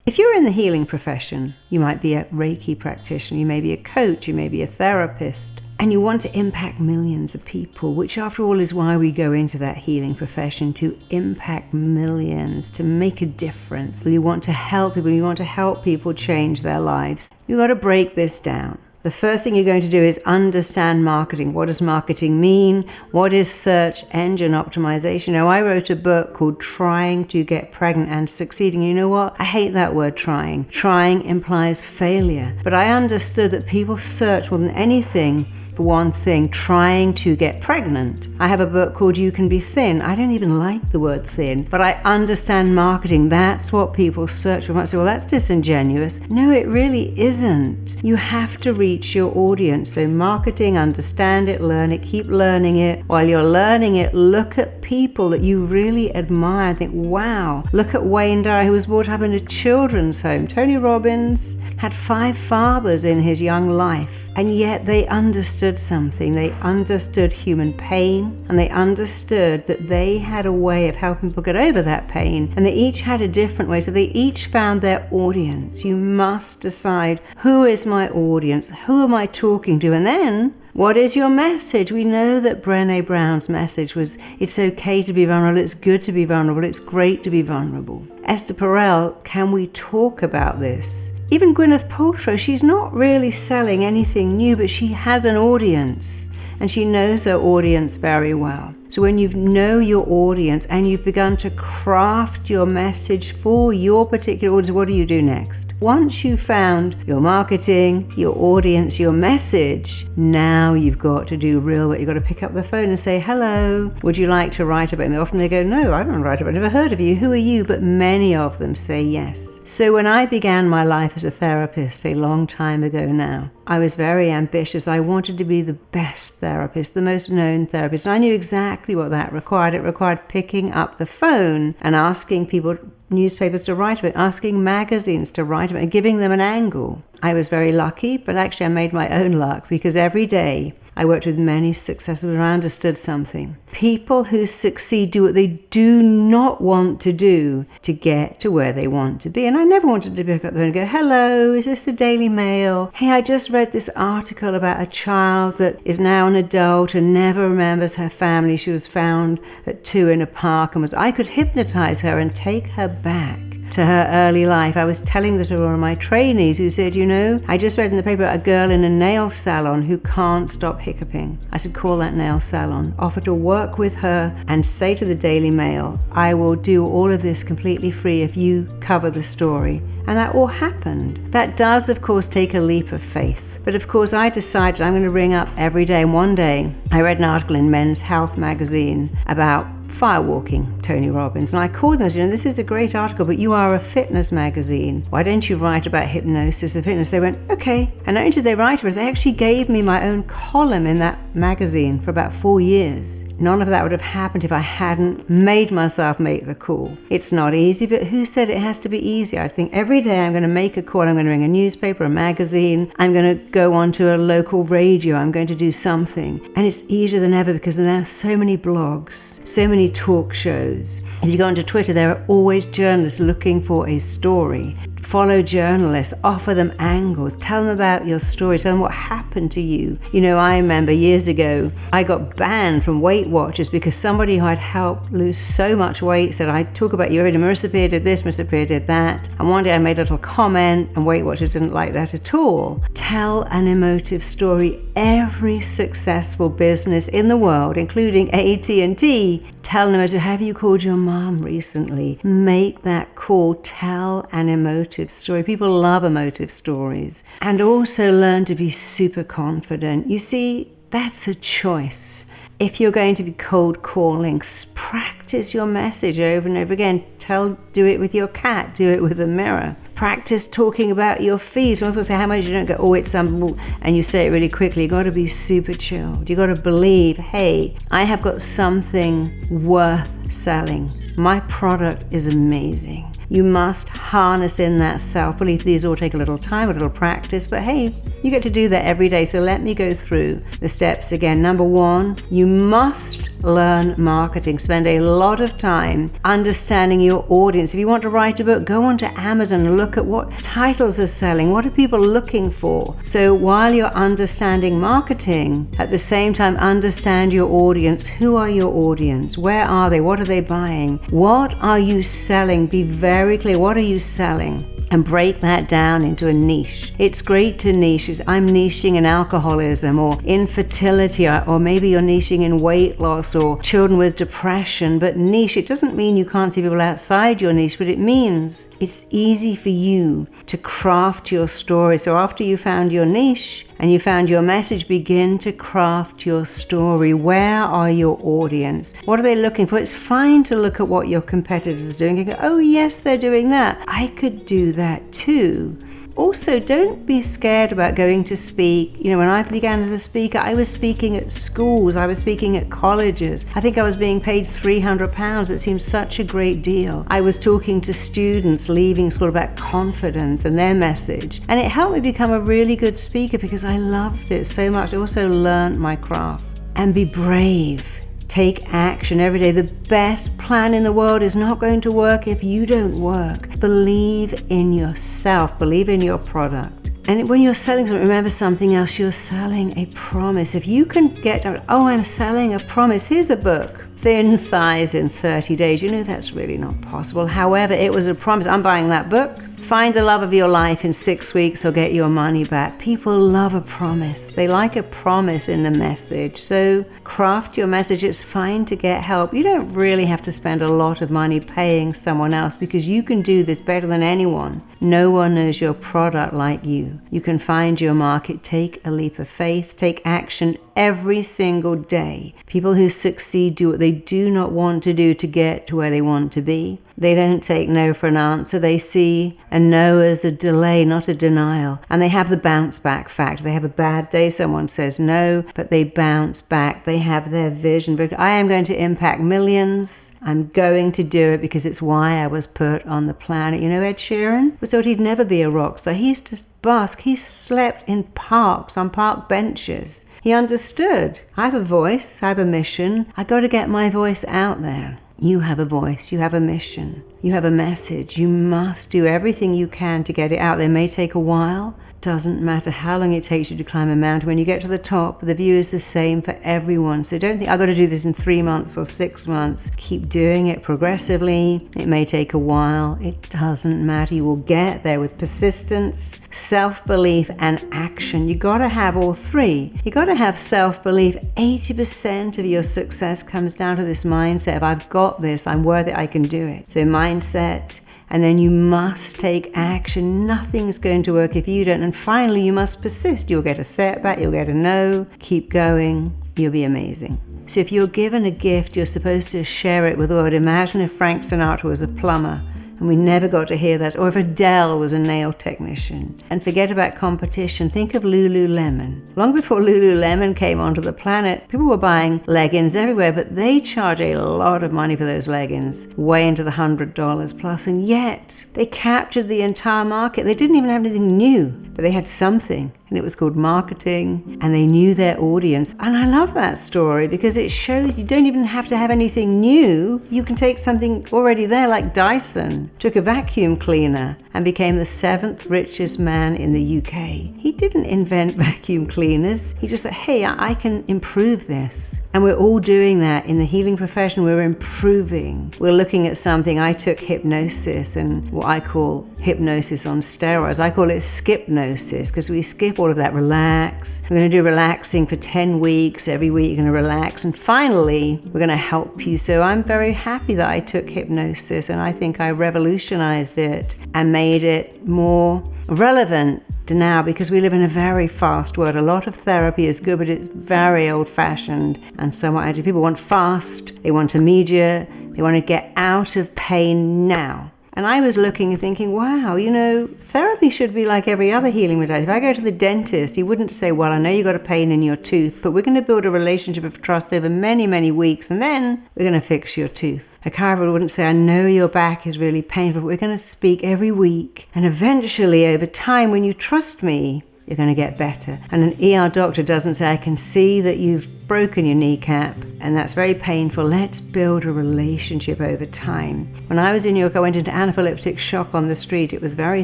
If you're in the healing profession, you might be a Reiki practitioner, you may be a coach, you may be a therapist, and you want to impact millions of people, which after all is why we go into that healing profession, to impact millions, to make a difference. You want to help people, you want to help people change their lives. You've got to break this down. The first thing you're going to do is understand marketing. What does marketing mean? What is search engine optimization? Now, I wrote a book called Trying to Get Pregnant and Succeeding. You know what? I hate that word trying. Trying implies failure. But I understood that people search more than anything for one thing, trying to get pregnant. I have a book called You Can Be Thin. I don't even like the word thin, but I understand marketing. That's what people search for. I might say, well, that's disingenuous. No, it really isn't. You have to reach your audience. So marketing, understand it, learn it, keep learning it. While you're learning it, look at people that you really admire. Think, wow, look at Wayne Dyer, who was brought up in a children's home. Tony Robbins had 5 fathers in his young life. And yet they understood something. They understood human pain, and they understood that they had a way of helping people get over that pain. And they each had a different way. So they each found their audience. You must decide, who is my audience? Who am I talking to? And then, what is your message? We know that Brené Brown's message was, it's okay to be vulnerable, it's good to be vulnerable, it's great to be vulnerable. Esther Perel, can we talk about this? Even Gwyneth Paltrow, she's not really selling anything new, but she has an audience, and she knows her audience very well. So when you know your audience and you've begun to craft your message for your particular audience, what do you do next? Once you've found your marketing, your audience, your message, now you've got to do real work. You've got to pick up the phone and say, hello, would you like to write about me? Often they go, no, I don't write about it. I've never heard of you. Who are you? But many of them say yes. So when I began my life as a therapist a long time ago now, I was very ambitious. I wanted to be the best therapist, the most known therapist. And I knew exactly what that required. It required picking up the phone and asking people, newspapers to write about it, asking magazines to write about it, and giving them an angle. I was very lucky, but actually I made my own luck, because every day I worked with many successful and I understood something. People who succeed do what they do not want to do to get to where they want to be. And I never wanted to pick up the phone and go, hello, is this the Daily Mail? Hey, I just read this article about a child that is now an adult and never remembers her family. She was found at 2 in a park, and I could hypnotize her and take her back to her early life. I was telling that to one of my trainees, who said, you know, I just read in the paper about a girl in a nail salon who can't stop hiccuping. I said, call that nail salon, offer to work with her, and say to the Daily Mail, I will do all of this completely free if you cover the story. And that all happened. That does, of course, take a leap of faith. But of course, I decided I'm going to ring up every day. And one day, I read an article in Men's Health magazine about firewalking Tony Robbins. And I called them and said, this is a great article, but you are a fitness magazine. Why don't you write about hypnosis and fitness? They went, okay. And not only did they write about it, they actually gave me my own column in that magazine for about 4 years. None of that would have happened if I hadn't made myself make the call. It's not easy, but who said it has to be easy? I think every day I'm going to make a call. I'm going to ring a newspaper, a magazine. I'm going to go onto a local radio. I'm going to do something. And it's easier than ever because there are so many blogs, so many talk shows. If you go onto Twitter, there are always journalists looking for a story. Follow journalists, offer them angles, tell them about your story, tell them what happened to you. You know, I remember years ago, I got banned from Weight Watchers because somebody who I'd helped lose so much weight said, I talk about you every day, Marisa Peer did this, Marisa Peer did that. And one day I made a little comment and Weight Watchers didn't like that at all. Tell an emotive story. Every successful business in the world, including AT&T, tell them, have you called your mom recently? Make that call, tell an emotive story. People love emotive stories. And also learn to be super confident. You see, that's a choice. If you're going to be cold calling, practice your message over and over again. Do it with your cat, do it with a mirror. Practice talking about your fees. Some people say, how much? You don't go, oh, it's and you say it really quickly. You've got to be super chilled. You've got to believe, hey, I have got something worth selling. My product is amazing. You must harness in that self-belief. These all take a little time, a little practice, but hey, you get to do that every day. So let me go through the steps again. Number 1, you must learn marketing. Spend a lot of time understanding your audience. If you want to write a book, go onto Amazon and look at what titles are selling. What are people looking for? So while you're understanding marketing, at the same time, understand your audience. Who are your audience? Where are they? What are they buying? What are you selling? Be very clear. What are you selling? And break that down into a niche. It's great to niche. I'm niching in alcoholism or infertility, or maybe you're niching in weight loss or children with depression. But niche, it doesn't mean you can't see people outside your niche, but it means it's easy for you to craft your story. So after you found your niche and you found your message, begin to craft your story. Where are your audience? What are they looking for? It's fine to look at what your competitors are doing and go, oh yes, they're doing that. I could do that too. Also, don't be scared about going to speak. You know, when I began as a speaker, I was speaking at schools, I was speaking at colleges. I think I was being paid £300. It seemed such a great deal. I was talking to students leaving school about confidence and their message. And it helped me become a really good speaker because I loved it so much. I also learned my craft. And be brave. Take action every day. The best plan in the world is not going to work if you don't work. Believe in yourself. Believe in your product. And when you're selling something, remember something else. You're selling a promise. If you can get, I'm selling a promise. Here's a book. Thin Thighs in 30 Days. You know that's really not possible. However, it was a promise. I'm buying that book. Find the love of your life in 6 weeks or get your money back. People love a promise. They like a promise in the message. So craft your message. It's fine to get help. You don't really have to spend a lot of money paying someone else because you can do this better than anyone. No one knows your product like you. You can find your market. Take a leap of faith. Take action every single day. People who succeed do what they do not want to do to get to where they want to be. They don't take no for an answer. They see a no as a delay, not a denial. And they have the bounce back factor. They have a bad day, someone says no, but they bounce back. They have their vision. I am going to impact millions. I'm going to do it because it's why I was put on the planet. You know, Ed Sheeran was thought he'd never be a rock star. He used to busk. He slept in parks, on park benches. He understood. I have a voice. I have a mission. I got to get my voice out there. You have a voice, you have a mission, you have a message. You must do everything you can to get it out there. It may take a while. Doesn't matter how long it takes you to climb a mountain. When you get to the top, the view is the same for everyone. So don't think, I've got to do this in 3 months or 6 months. Keep doing it progressively. It may take a while. It doesn't matter. You will get there with persistence, self-belief, and action. You got to have all three. You got to have self-belief. 80% of your success comes down to this mindset of I've got this, I'm worthy, I can do it. So mindset. And then you must take action. Nothing's going to work if you don't. And finally, you must persist. You'll get a setback, you'll get a no. Keep going. You'll be amazing. So if you're given a gift, you're supposed to share it with the world. Imagine if Frank Sinatra was a plumber and we never got to hear that, or if Adele was a nail technician. And forget about competition. Think of Lululemon. Long before Lululemon came onto the planet, people were buying leggings everywhere, but they charge a lot of money for those leggings, way into the $100 plus, and yet they captured the entire market. They didn't even have anything new, but they had something. And it was called marketing, and they knew their audience. And I love that story because it shows you don't even have to have anything new. You can take something already there, like Dyson took a vacuum cleaner and became the 7th richest man in the UK. He didn't invent vacuum cleaners. He just said, hey, I can improve this. And we're all doing that in the healing profession. We're improving. We're looking at something. I took hypnosis and what I call hypnosis on steroids. I call it skipnosis because we skip all of that. Relax. We're going to do relaxing for 10 weeks. Every week you're going to relax. And finally, we're going to help you. So I'm very happy that I took hypnosis, and I think I revolutionized it and made it more relevant to now because we live in a very fast world. A lot of therapy is good, but it's very old-fashioned and somewhat anti. People want fast, they want immediate, they want to get out of pain now. And I was looking and thinking, wow, therapy should be like every other healing modality. If I go to the dentist, he wouldn't say, well, I know you got a pain in your tooth, but we're going to build a relationship of trust over many, many weeks, and then we're going to fix your tooth. A chiropractor wouldn't say, I know your back is really painful, but we're going to speak every week. And eventually, over time, when you trust me, you're going to get better. And an ER doctor doesn't say, I can see that you've broken your kneecap and that's very painful. Let's build a relationship over time. When I was in New York, I went into anaphylactic shock on the street. It was very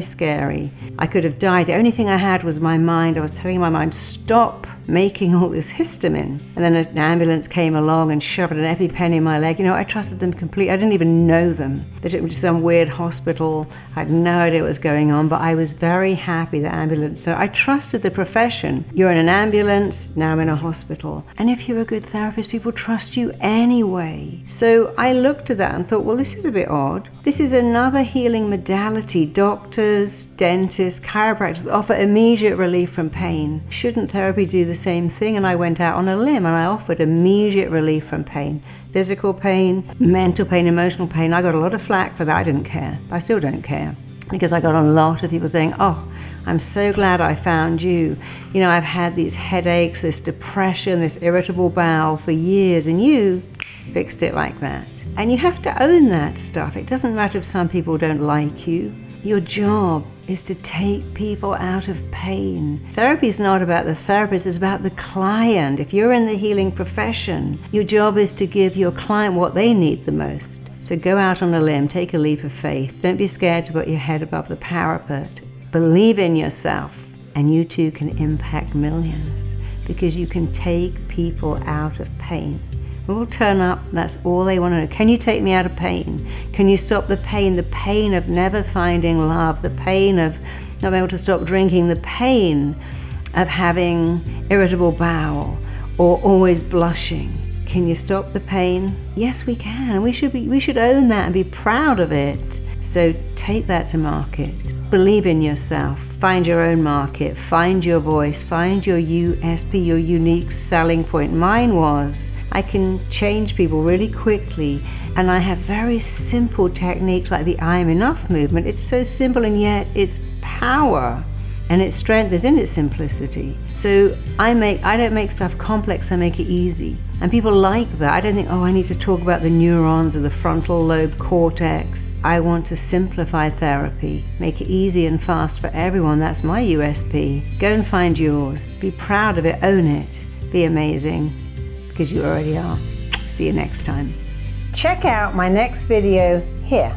scary. I could have died. The only thing I had was my mind. I was telling my mind, stop making all this histamine. And then an ambulance came along and shoved an EpiPen in my leg. I trusted them completely. I didn't even know them. They took me to some weird hospital. I had no idea what was going on, but I was very happy, the ambulance. So I trusted the profession. You're in an ambulance, now I'm in a hospital. And if you're a good therapist, people trust you anyway. So I looked at that and thought, well, this is a bit odd. This is another healing modality. Doctors, dentists, chiropractors offer immediate relief from pain. Shouldn't therapy do the same thing? And I went out on a limb and I offered immediate relief from pain. Physical pain, mental pain, emotional pain. I got a lot of flack for that. I didn't care. I still don't care, because I got a lot of people saying, oh, I'm so glad I found you. I've had these headaches, this depression, this irritable bowel for years, and you fixed it like that. And you have to own that stuff. It doesn't matter if some people don't like you. Your job is to take people out of pain. Therapy is not about the therapist, it's about the client. If you're in the healing profession, your job is to give your client what they need the most. So go out on a limb, take a leap of faith. Don't be scared to put your head above the parapet. Believe in yourself, and you too can impact millions, because you can take people out of pain. We'll turn up, that's all they want to know. Can you take me out of pain? Can you stop the pain of never finding love, the pain of not being able to stop drinking, the pain of having irritable bowel or always blushing? Can you stop the pain? Yes, we can. We should own that and be proud of it. So take that to market. Believe in yourself. Find your own market. Find your voice. Find your USP, your unique selling point. Mine was, I can change people really quickly, and I have very simple techniques like the I am enough movement. It's so simple, and yet its power and its strength is in its simplicity. So I don't make stuff complex, I make it easy. And people like that. I don't think, I need to talk about the neurons or the frontal lobe cortex. I want to simplify therapy, make it easy and fast for everyone. That's my USP. Go and find yours. Be proud of it, own it. Be amazing, because you already are. See you next time. Check out my next video here.